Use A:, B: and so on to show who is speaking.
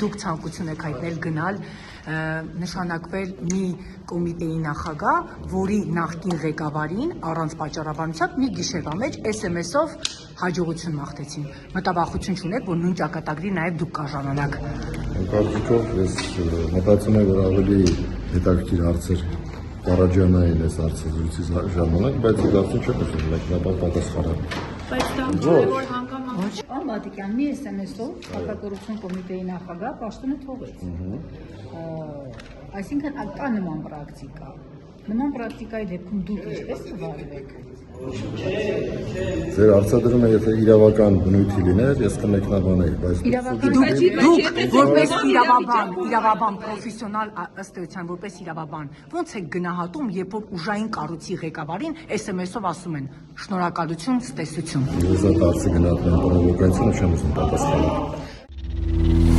A: դուք ցանկություն եք հայտնել գնալ նշանակվել մի կոմիտեի նախագահ, որի նախկին ղեկավարին առանց պատճառաբանության մի գիշերվա մեջ SMS-ով հաջողություն մաղթեցին։ Մտավախություն չունեք, որ նույն ճակատագրի նաև դուք կաժանանաք։
B: Կարծիքով ես մտածում եմ, որ ավելի հետաքրքիր հարցեր Կարաջանային այս հարցազրույցի ժամանակ, բայց դարձին չէ պետք մեկնաբան պատասխանել։
C: Բայց դա չէ, որ հանգամանք։
A: Պարոն Բատիկյան, մի SMS-ով հակակոռուպցիոն կոմիտեի նախագահ պաշտոնը թողեց։ Այսինքն կա նման պրակտիկա։ Նման պրակտիկայի դեպքում դուք ինչպես կվարվեք։
B: Ձեր հարցադրումը եթե իրավական բնույթի լիներ, ես կմեկնաբանեի, բայց
A: դուք որպես իրավաբան, պրոֆեսիոնալ ըստ էության որպես իրավաբան, ո՞նց եք գնահատում, երբ որ ուժային կառույցի ղեկավարին SMS-ով ասում են շնորհակալություն, ցտեսություն։
B: ես այդ հարցը գնահատում եմ պրովոկացիոն, չեմ ուզում պատասխանել։